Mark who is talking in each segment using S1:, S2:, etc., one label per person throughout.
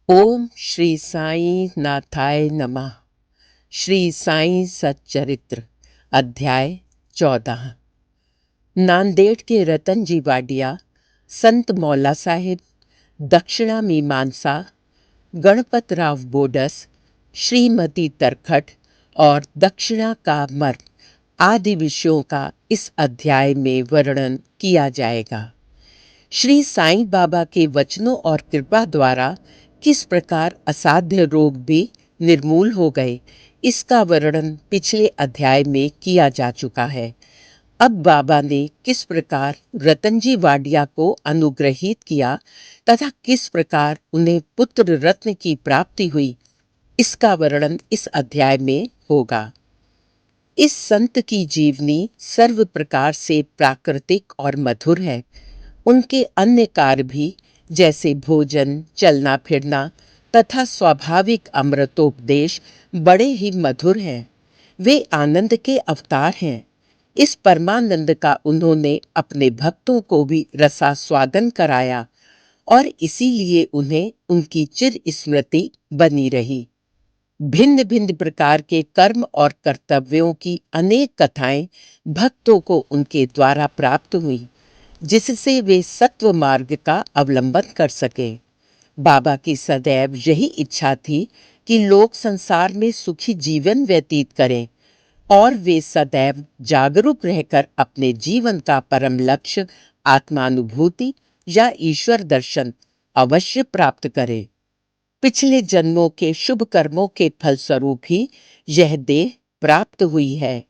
S1: ओम श्री साईं नाथाय नमः। श्री साईं सच्चरित्र अध्याय 14। नांदेड़ के रतन जी वाडिया, संत मौला साहिब, दक्षिणा मीमांसा, गणपत राव बोडस, श्रीमती तरखट और दक्षिणा का मर्म आदि विषयों का इस अध्याय में वर्णन किया जाएगा। श्री साईं बाबा के वचनों और कृपा द्वारा किस प्रकार असाध्य रोग भी निर्मूल हो गए, इसका वर्णन पिछले अध्याय में किया जा चुका है। अब बाबा ने किस प्रकार रतनजी वाडिया को अनुग्रहित किया तथा किस प्रकार उन्हें पुत्र रत्न की प्राप्ति हुई, इसका वर्णन इस अध्याय में होगा। इस संत की जीवनी सर्व प्रकार से प्राकृतिक और मधुर है। उनके अन्य कार्य भी, जैसे भोजन, चलना फिरना तथा स्वाभाविक अमृतोपदेश, बड़े ही मधुर हैं। वे आनंद के अवतार हैं। इस परमानंद का उन्होंने अपने भक्तों को भी रसास्वादन कराया और इसीलिए उन्हें उनकी चिर स्मृति बनी रही। भिन्न भिन्न प्रकार के कर्म और कर्तव्यों की अनेक कथाएं भक्तों को उनके द्वारा प्राप्त हुई, जिससे वे सत्व मार्ग का अवलंबन कर सके। बाबा की सदैव यही इच्छा थी कि लोग संसार में सुखी जीवन व्यतीत करें और वे सदैव जागरूक रहकर अपने जीवन का परम लक्ष्य आत्मानुभूति या ईश्वर दर्शन अवश्य प्राप्त करें। पिछले जन्मों के शुभ कर्मों के फलस्वरूप ही यह देह प्राप्त हुई है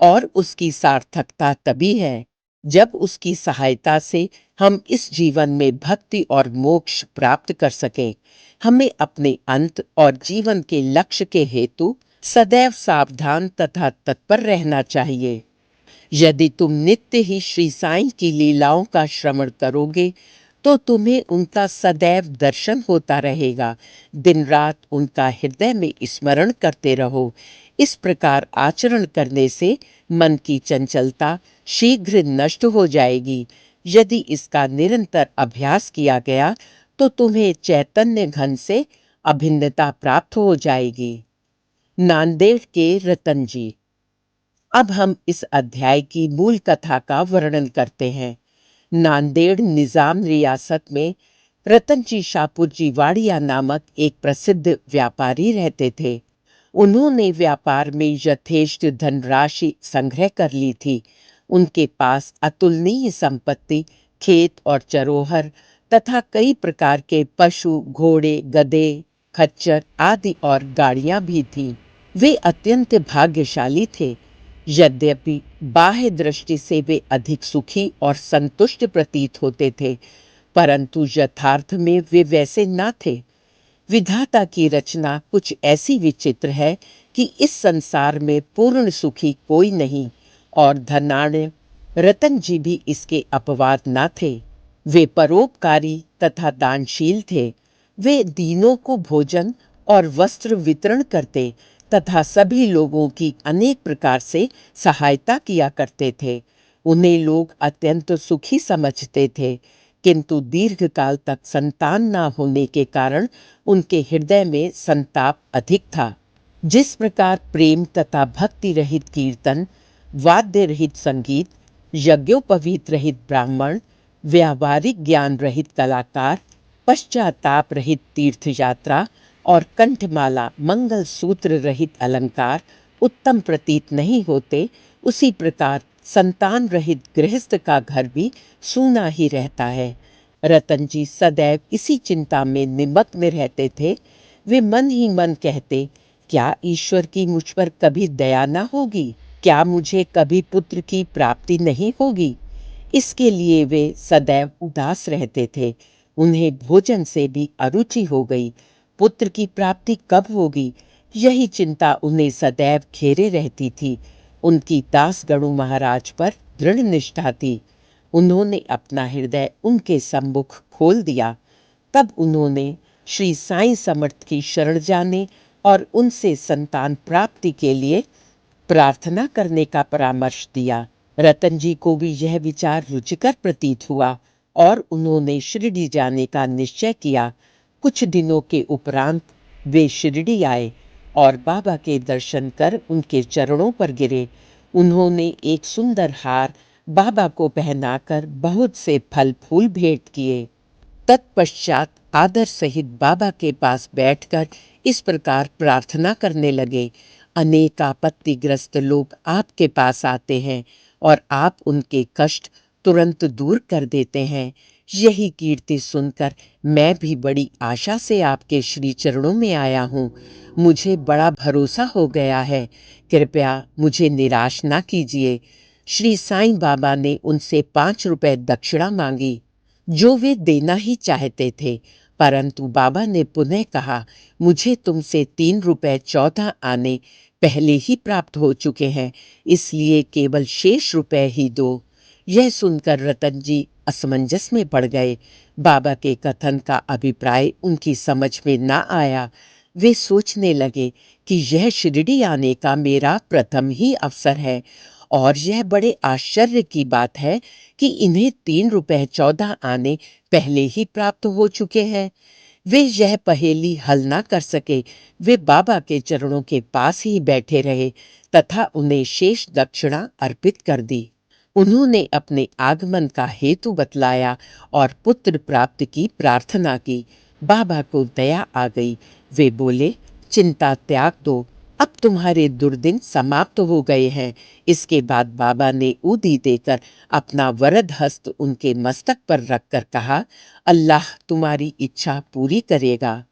S1: और उसकी सार्थकता तभी है जब उसकी सहायता से हम इस जीवन में भक्ति और मोक्ष प्राप्त कर सकें। हमें अपने अंत और जीवन के लक्ष्य के हेतु सदैव सावधान तथा तत्पर रहना चाहिए। यदि तुम नित्य ही श्री साईं की लीलाओं का श्रवण करोगे तो तुम्हें उनका सदैव दर्शन होता रहेगा। दिन रात उनका हृदय में स्मरण करते रहो। इस प्रकार आचरण करने से मन की चंचलता शीघ्र नष्ट हो जाएगी। यदि इसका निरंतर अभ्यास किया गया तो तुम्हें चैतन्य घन से अभिन्नता प्राप्त हो जाएगी। नांदेड़ के रतन जी। अब हम इस अध्याय की मूल कथा का वर्णन करते हैं। नांदेड़ निजाम रियासत में रतन जी शाहपुर जी वाडिया नामक एक प्रसिद्ध व्यापारी रहते थे। उन्होंने व्यापार में यथेष्ट धनराशि संग्रह कर ली थी। उनके पास अतुलनीय संपत्ति, खेत और चरोहर तथा कई प्रकार के पशु, घोड़े, गधे, खच्चर आदि और गाड़ियां भी थीं। वे अत्यंत भाग्यशाली थे। यद्यपि बाह्य दृष्टि से वे अधिक सुखी और संतुष्ट प्रतीत होते थे, परंतु यथार्थ में वे वैसे न थे। विधाता की रचना कुछ ऐसी विचित्र है कि इस संसार में पूर्ण सुखी कोई नहीं और धनाढ्य रतन जी भी इसके अपवाद न थे। वे परोपकारी तथा दानशील थे। वे दीनों को भोजन और वस्त्र वितरण करते तथा सभी लोगों की अनेक प्रकार से सहायता किया करते थे। उन्हें लोग अत्यंत सुखी समझते थे, किंतु दीर्घकाल तक संतान न होने के कारण उनके हृदय में संताप अधिक था। जिस प्रकार प्रेम तथा भक्ति रहित कीर्तन, वाद्य रहित संगीत, यज्ञोपवीत रहित ब्राह्मण, व्यावहारिक ज्ञान रहित कलाकार, पश्चाताप रहित तीर्थ यात्रा और कंठमाला मंगल सूत्र रहित अलंकार उत्तम प्रतीत नहीं होते, उसी प्रकार संतान रहित गृहस्थ का घर भी सूना ही रहता है। रतन जी सदैव इसी चिंता में निमग्न रहते थे। वे मन ही मन कहते, क्या ईश्वर की मुझ पर कभी दया न होगी? क्या मुझे कभी पुत्र की प्राप्ति नहीं होगी? इसके लिए वे सदैव उदास रहते थे। उन्हें भोजन से भी अरुचि हो गई। पुत्र की प्राप्ति कब होगी, यही चिंता उन्हें सदैव घेरे रहती थी। उनकी दास गणु महाराज पर दृढ़ निष्ठा थी। उन्होंने अपना हृदय उनके सम्मुख खोल दिया। तब उन्होंने श्री साईं समर्थ की शरण जाने और उनसे संतान प्राप्ति के लिए प्रार्थना करने का परामर्श दिया। रतन जी को भी यह विचार रुचिकर प्रतीत हुआ और उन्होंने शिरडी जाने का निश्चय किया। कुछ दिनों के उपरांत वे शिरडी आए और बाबा के दर्शन कर उनके चरणों पर गिरे। उन्होंने एक सुंदर हार बाबा को पहनाकर बहुत से फल फूल भेंट किए। तत्पश्चात आदर सहित बाबा के पास बैठकर इस प्रकार प्रार्थना करने लगे। अनेक आपत्तिग्रस्त लोग आपके पास आते हैं और आप उनके कष्ट तुरंत दूर कर देते हैं। यही कीर्ति सुनकर मैं भी बड़ी आशा से आपके श्री चरणों में आया हूँ। मुझे बड़ा भरोसा हो गया है। कृपया मुझे निराश ना कीजिए। श्री साईं बाबा ने उनसे 5 रुपए दक्षिणा मांगी, जो वे देना ही चाहते थे, परंतु बाबा ने पुनः कहा, मुझे तुमसे 3 रुपए 14 आने पहले ही प्राप्त हो चुके हैं, इसलिए केवल शेष रुपए ही दो। यह सुनकर रतन जी असमंजस में पड़ गए। बाबा के कथन का अभिप्राय उनकी समझ में ना आया। वे सोचने लगे कि यह शिरडी आने का मेरा प्रथम ही अवसर है और यह बड़े आश्चर्य की बात है कि इन्हें 3 रुपए 14 आने पहले ही प्राप्त हो चुके हैं। वे यह पहेली हल ना कर सके। वे बाबा के चरणों के पास ही बैठे रहे तथा उन्हें शेष दक्षिणा अर्पित कर दी। उन्होंने अपने आगमन का हेतु बतलाया और पुत्र प्राप्त की प्रार्थना की। बाबा को दया आ गई। वे बोले, चिंता त्याग दो, अब तुम्हारे दुर्दिन समाप्त हो गए हैं। इसके बाद बाबा ने ऊदी देकर अपना वरद हस्त उनके मस्तक पर रखकर कहा, अल्लाह तुम्हारी इच्छा पूरी करेगा।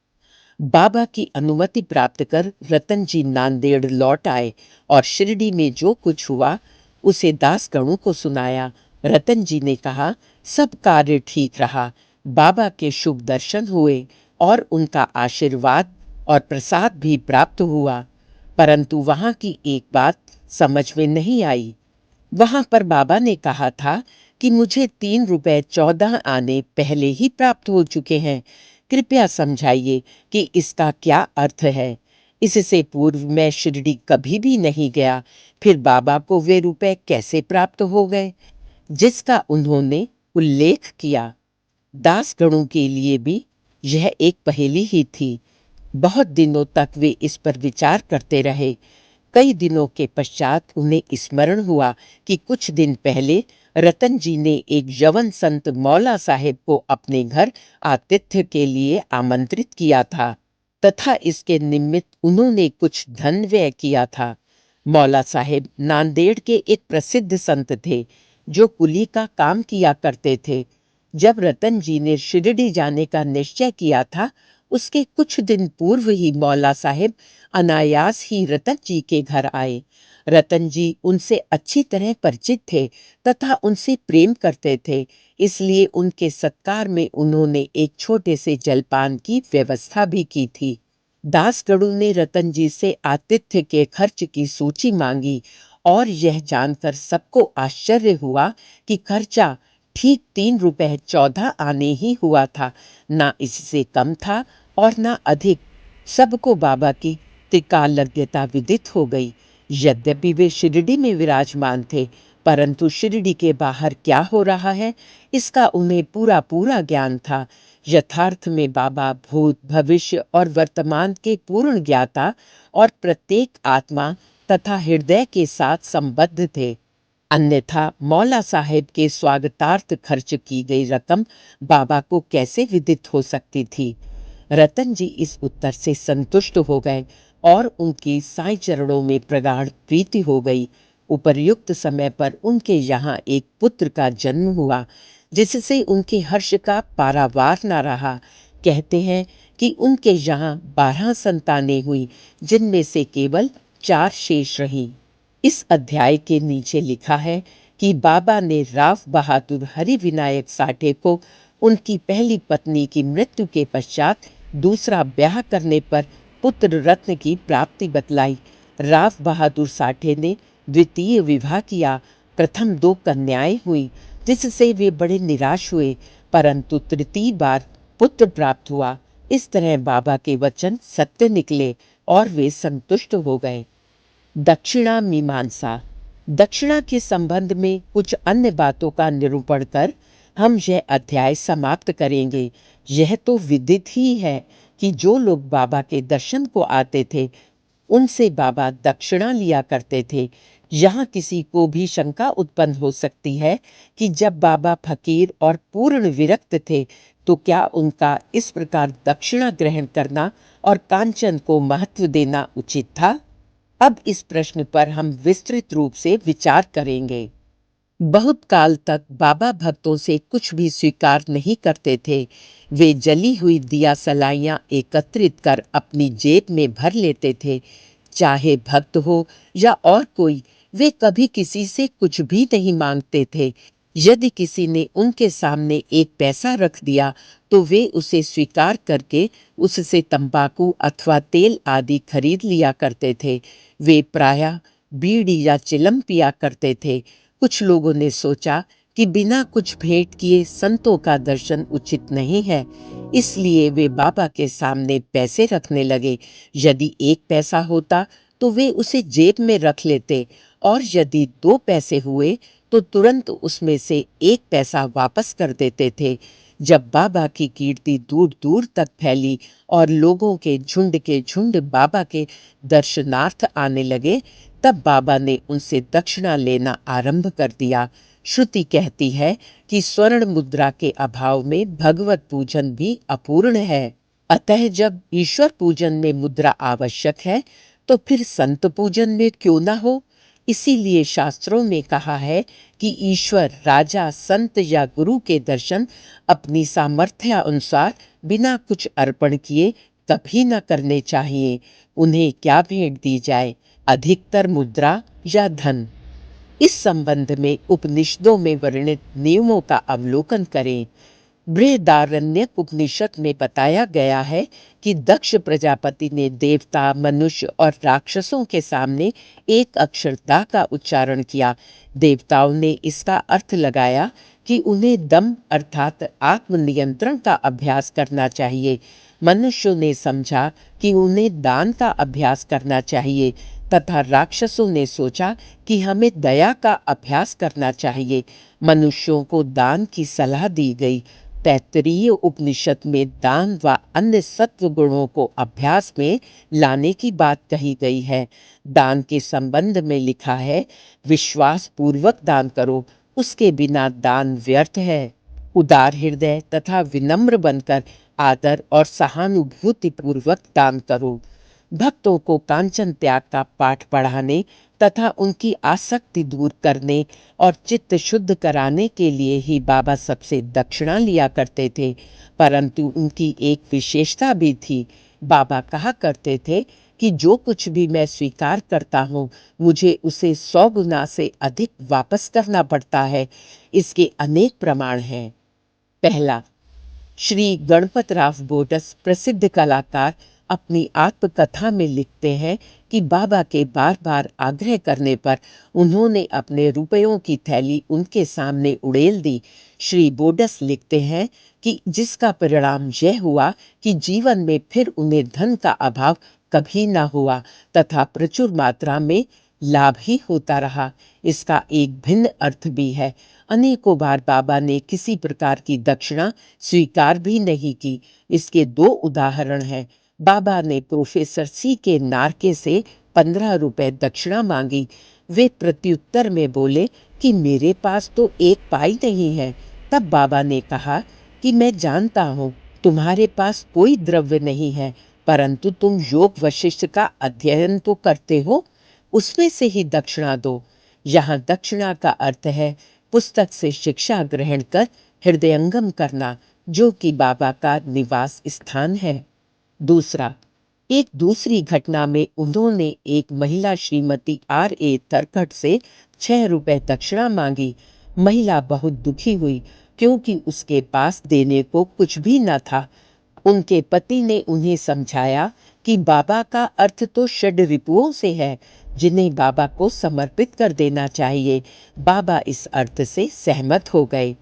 S1: बाबा की अनुमति प्राप्त कर रतन जी नांदेड़ लौट आए और शिरडी में जो कुछ हुआ उसे दासगणों को सुनाया। रतन जी ने कहा, सब कार्य ठीक रहा, बाबा के शुभ दर्शन हुए और उनका आशीर्वाद और प्रसाद भी प्राप्त हुआ, परंतु वहाँ की एक बात समझ में नहीं आई। वहां पर बाबा ने कहा था कि मुझे 3 रुपए 14 आने पहले ही प्राप्त हो चुके हैं। कृपया समझाइए कि इसका क्या अर्थ है। इससे पूर्व मैं शिरडी कभी भी नहीं गया, फिर बाबा को वे रुपए कैसे प्राप्त हो गए जिसका उन्होंने उल्लेख किया। दासगणों के लिए भी यह एक पहेली ही थी। बहुत दिनों तक वे इस पर विचार करते रहे। कई दिनों के पश्चात उन्हें स्मरण हुआ कि कुछ दिन पहले रतन जी ने एक यवन संत मौला साहेब को अपने घर आतिथ्य के लिए आमंत्रित किया था तथा इसके निमित्त उन्होंने कुछ धन व्यय किया था। मौला साहेब नांदेड़ के एक प्रसिद्ध संत थे जो कुली का काम किया करते थे। जब रतन जी ने शिरडी जाने का निश्चय किया था, उसके कुछ दिन पूर्व ही मौला साहेब अनायास ही रतन जी के घर आए। रतन जी उनसे अच्छी तरह परिचित थे तथा उनसे प्रेम करते थे, इसलिए उनके सत्कार में उन्होंने एक छोटे से जलपान की व्यवस्था भी की थी। दासगणु ने रतन जी से आतिथ्य के खर्च की सूची मांगी और यह जानकर सबको आश्चर्य हुआ कि खर्चा ठीक 3 रुपए 14 आने ही हुआ था, ना इससे कम था और ना अधिक। सबको बाबा की त्रिकालज्ञता विदित हो गई। यद्यपि वे शिरडी में विराजमान थे, परंतु शिरडी के बाहर क्या हो रहा है इसका उन्हें पूरा पूरा ज्ञान था। यथार्थ में बाबा भूत भविष्य और वर्तमान के पूर्ण ज्ञाता और प्रत्येक आत्मा तथा हृदय के साथ संबद्ध थे। अन्यथा मौला साहेब के स्वागतार्थ खर्च की गई रकम बाबा को कैसे विदित हो सकती थी। रतन जी इस उत्तर से संतुष्ट हो गए और उनकी साईं चरणों में प्रगाढ़ प्रीति हो गई। उपर्युक्त समय पर उनके यहाँ एक पुत्र का जन्म हुआ जिससे उनके हर्ष का पारावार न रहा। कहते हैं कि उनके यहाँ 12 संतानें हुई, जिनमें से केवल 4 शेष रहीं। इस अध्याय के नीचे लिखा है कि बाबा ने राव बहादुर हरि विनायक साठे को उनकी पहली पत्नी की मृत्यु के पश्चात दूसरा ब्याह करने पर पुत्र रत्न की प्राप्ति बतलाई। राव बहादुर साठे ने द्वितीय विवाह किया। प्रथम 2 कन्याएं हुई जिससे वे बड़े निराश हुए, परंतु तृतीय बार पुत्र प्राप्त हुआ। इस तरह बाबा के वचन सत्य निकले और वे संतुष्ट हो गए। दक्षिणा मीमांसा। दक्षिणा के संबंध में कुछ अन्य बातों का निरूपण कर हम यह अध्याय समाप्त करेंगे। यह तो विदित ही है कि जो लोग बाबा के दर्शन को आते थे उनसे बाबा दक्षिणा लिया करते थे। यहाँ किसी को भी शंका उत्पन्न हो सकती है कि जब बाबा फकीर और पूर्ण विरक्त थे तो क्या उनका इस प्रकार दक्षिणा ग्रहण करना और कांचन को महत्व देना उचित था? अब इस प्रश्न पर हम विस्तृत रूप से विचार करेंगे। बहुत काल तक बाबा भक्तों से कुछ भी स्वीकार नहीं करते थे। वे जली हुई दिया सलाइयाँ एकत्रित कर अपनी जेब में भर लेते थे। चाहे भक्त हो या और कोई, वे कभी किसी से कुछ भी नहीं मांगते थे। यदि किसी ने उनके सामने एक पैसा रख दिया तो वे उसे स्वीकार करके उससे तंबाकू अथवा तेल आदि खरीद लिया करते थे। वे प्रायः बीड़ी या चिलम पिया करते थे। कुछ लोगों ने सोचा कि बिना कुछ भेंट किए संतों का दर्शन उचित नहीं है, इसलिए वे बाबा के सामने पैसे रखने लगे। यदि एक पैसा होता तो वे उसे जेब में रख लेते और यदि 2 पैसे हुए तो तुरंत उसमें से 1 पैसा वापस कर देते थे। जब बाबा की कीर्ति दूर दूर तक फैली और लोगों के झुंड बाबा के दर्शनार्थ आने लगे, तब बाबा ने उनसे दक्षिणा लेना आरंभ कर दिया। श्रुति कहती है कि स्वर्ण मुद्रा के अभाव में भगवत पूजन भी अपूर्ण है। अतः जब ईश्वर पूजन में मुद्रा आवश्यक है तो फिर संत पूजन में क्यों ना हो? इसीलिए शास्त्रों में कहा है कि ईश्वर, राजा, संत या गुरु के दर्शन अपनी सामर्थ्य अनुसार बिना कुछ अर्पण किए कभी न करने चाहिए। उन्हें क्या भेंट दी जाए, अधिकतर मुद्रा या धन? इस संबंध में उपनिषदों में वर्णित नियमों का अवलोकन करें। बृहदारण्यक उपनिषद में बताया गया है कि दक्ष प्रजापति ने देवता, मनुष्य और राक्षसों के सामने एक अक्षर दा का उच्चारण किया। देवताओं ने इसका अर्थ लगाया कि उन्हें दम अर्थात आत्मनियंत्रण का अभ्यास करना चाहिए। मनुष्यों ने समझा कि उन्हें दान का अभ्यास करना चाहिए तथा राक्षसों ने सोचा कि हमें दया का अभ्यास करना चाहिए। मनुष्यों को दान की सलाह दी गई। तैत्तरीय उपनिषद में दान व अन्य सत्व गुणों को अभ्यास में लाने की बात कही गई है। दान के संबंध में लिखा है, विश्वास पूर्वक दान करो, उसके बिना दान व्यर्थ है। उदार हृदय तथा विनम्र बनकर आदर और सहानुभूति पूर्वक दान करो। भक्तों को कांचन त्याग का पाठ पढ़ाने तथा उनकी आसक्ति दूर करने और चित्त शुद्ध कराने के लिए ही बाबा सबसे दक्षिणा लिया करते थे। परंतु उनकी एक विशेषता भी थी। बाबा कहा करते थे कि जो कुछ भी मैं स्वीकार करता हूँ मुझे उसे 100 गुना से अधिक वापस करना पड़ता है। इसके अनेक प्रमाण हैं। पहला, श्री गणपतराव बोडस प्रसिद्ध कलाकार अपनी आत्मकथा में लिखते हैं कि बाबा के बार बार आग्रह करने पर उन्होंने अपने रुपयों की थैली उनके सामने उड़ेल दी। श्री बोडस लिखते हैं कि जिसका परिणाम यह हुआ कि जीवन में फिर उन्हें धन का अभाव कभी ना हुआ तथा प्रचुर मात्रा में लाभ ही होता रहा। इसका एक भिन्न अर्थ भी है। अनेकों बार बाबा ने किसी प्रकार की दक्षिणा स्वीकार भी नहीं की। इसके 2 उदाहरण हैं। बाबा ने प्रोफेसर सी के नारके से 15 रुपए दक्षिणा मांगी। वे प्रत्युत्तर में बोले कि मेरे पास तो 1 पाई नहीं है। तब बाबा ने कहा कि मैं जानता हूँ तुम्हारे पास कोई द्रव्य नहीं है, परंतु तुम योग वशिष्ठ का अध्ययन तो करते हो, उसमें से ही दक्षिणा दो। यहाँ दक्षिणा का अर्थ है पुस्तक से शिक्षा ग्रहण कर हृदयंगम करना, जो कि बाबा का निवास स्थान है। दूसरा, एक दूसरी घटना में उन्होंने एक महिला श्रीमती R.A. तरखट से 6 रुपए दक्षिणा मांगी। महिला बहुत दुखी हुई क्योंकि उसके पास देने को कुछ भी न था। उनके पति ने उन्हें समझाया कि बाबा का अर्थ तो षड रिपुओं से है, जिन्हें बाबा को समर्पित कर देना चाहिए। बाबा इस अर्थ से सहमत हो गए।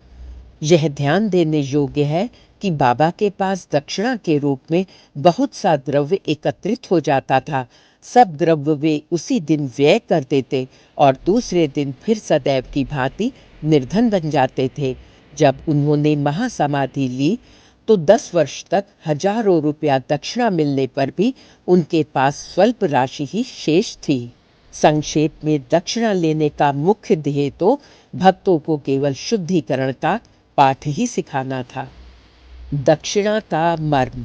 S1: यह ध्यान देने योग्य है कि बाबा के पास दक्षिणा के रूप में बहुत सा द्रव्य एकत्रित हो जाता था। सब द्रव्य वे उसी दिन व्यय कर देते और दूसरे दिन फिर सदैव की भांति निर्धन बन जाते थे। जब उन्होंने महासमाधि ली तो 10 वर्ष तक हजारों रुपया दक्षिणा मिलने पर भी उनके पास स्वल्प राशि ही शेष थी। संक्षेप में दक्षिणा लेने का मुख्य ध्येय तो भक्तों को केवल शुद्धिकरण का पाठ ही सिखाना था। दक्षिणा का मर्म।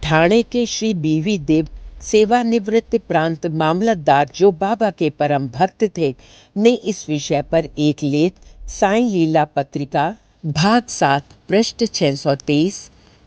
S1: ठाणे के श्री बीवी देव सेवानिवृत्त प्रांत मामलतदार, जो बाबा के परम भक्त थे, ने इस विषय पर एक लेख साईं लीला पत्रिका भाग 7 पृष्ठ 623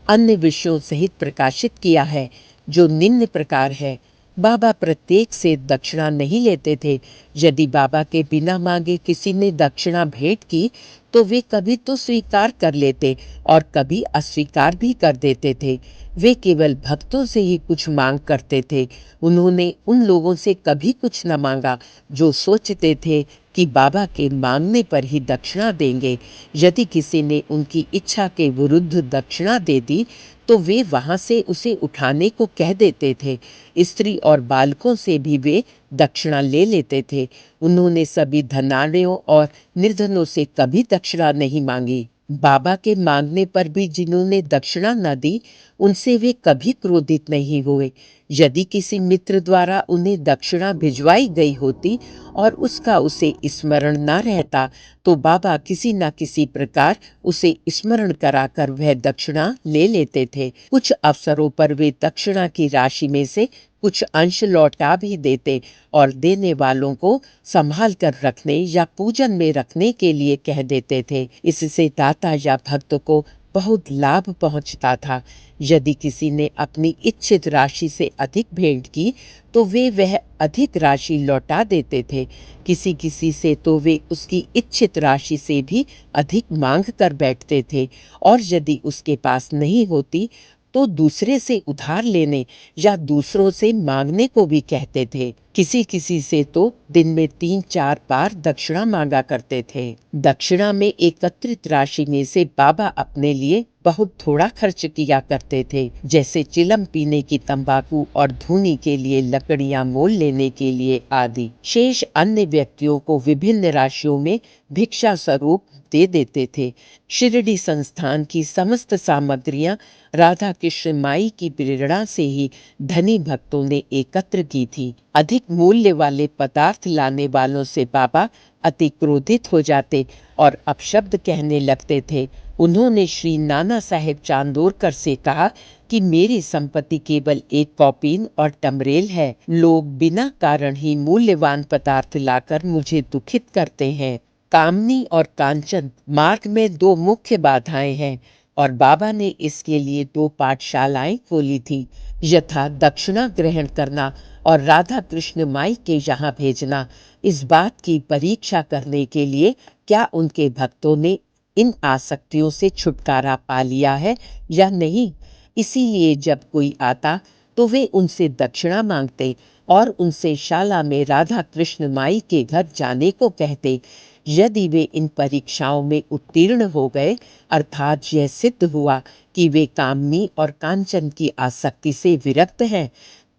S1: अन्य विषयों सहित प्रकाशित किया है, जो निम्न प्रकार है। बाबा प्रत्येक से दक्षिणा नहीं लेते थे। यदि बाबा के बिना मांगे किसी ने दक्षिणा भेंट की तो वे कभी तो स्वीकार कर लेते और कभी अस्वीकार भी कर देते थे। वे केवल भक्तों से ही कुछ मांग करते थे। उन्होंने उन लोगों से कभी कुछ न मांगा जो सोचते थे कि बाबा के मांगने पर ही दक्षिणा देंगे। यदि किसी ने उनकी इच्छा के विरुद्ध दक्षिणा दे दी तो वे वहां से उसे उठाने को कह देते थे। स्त्री और बालकों से भी वे दक्षिणा ले लेते थे। उन्होंने सभी धनाढ़यों और निर्धनों से कभी दक्षिणा नहीं मांगी। बाबा के मांगने पर भी जिन्होंने दक्षिणा न दी उनसे वे कभी क्रोधित नहीं हुए। यदि किसी मित्र द्वारा उन्हें दक्षिणा भिजवाई गई होती और उसका उसे स्मरण न रहता तो बाबा किसी न किसी प्रकार उसे स्मरण कराकर वह दक्षिणा ले लेते थे। कुछ अवसरों पर वे दक्षिणा की राशि में से कुछ अंश लौटा भी देते और देने वालों को संभाल कर रखने या पूजन में रखने के लिए कह देते थे। इससे दाता या भक्त को बहुत लाभ पहुंचता था। यदि किसी ने अपनी इच्छित राशि से अधिक भेंट की तो वे वह अधिक राशि लौटा देते थे। किसी किसी से तो वे उसकी इच्छित राशि से भी अधिक मांग कर बैठते थे और यदि उसके पास नहीं होती तो दूसरे से उधार लेने या दूसरों से मांगने को भी कहते थे। किसी किसी से तो दिन में 3-4 बार दक्षिणा मांगा करते थे। दक्षिणा में एकत्रित राशि में से बाबा अपने लिए बहुत थोड़ा खर्च किया करते थे, जैसे चिलम पीने की तंबाकू और धूनी के लिए लकड़ियां मोल लेने के लिए आदि। शेष अन्य व्यक्तियों को विभिन्न राशियों में भिक्षा स्वरूप दे देते थे। शिरडी संस्थान की समस्त सामग्रियां राधा कृष्ण माई की प्रेरणा से ही धनी भक्तों ने एकत्र की थी। अधिक मूल्य वाले पदार्थ लाने वालों से बाबा अति क्रोधित हो जाते और अपशब्द कहने लगते थे। उन्होंने श्री नाना साहेब चांदोरकर से कहा कि मेरी संपत्ति केवल एक कॉपीन और टमरेल है। लोग बिना कारण ही मूल्यवान पदार्थ लाकर मुझे दुखित करते हैं। कामनी और कांचन मार्ग में 2 मुख्य बाधाएं हैं और बाबा ने इसके लिए 2 पाठशालाएं खोली थी, यथा दक्षिणा ग्रहण करना और राधा कृष्ण माई के यहाँ भेजना। इस बात की परीक्षा करने के लिए क्या उनके भक्तों ने इन आसक्तियों से छुटकारा पा लिया है या नहीं। इसीलिए जब कोई आता तो वे उनसे दक्षिणा मांगते और उनसे शाला में राधा कृष्ण माई के घर जाने को कहते। यदि वे इन परीक्षाओं में उत्तीर्ण हो गए, अर्थात यह सिद्ध हुआ कि वे कामनी और कांचन की आसक्ति से विरक्त हैं,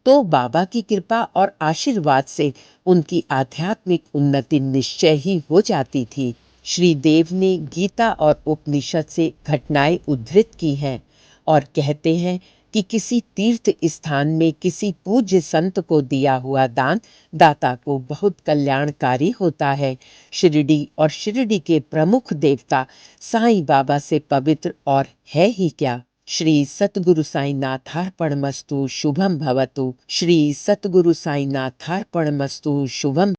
S1: तो बाबा की कृपा और आशीर्वाद से उनकी आध्यात्मिक उन्नति निश्चय ही हो जाती थी। श्री देव ने गीता और उपनिषद से घटनाएं उद्धृत की हैं और कहते हैं कि किसी तीर्थ स्थान में किसी पूज्य संत को दिया हुआ दान दाता को बहुत कल्याणकारी होता है। शिरडी और शिरडी के प्रमुख देवता साईं बाबा से पवित्र और है ही क्या। श्री सतगुरु साईनाथार्पणमस्तु। शुभम भवतु। श्री सतगुरु साईनाथार्पणमस्तु। शुभम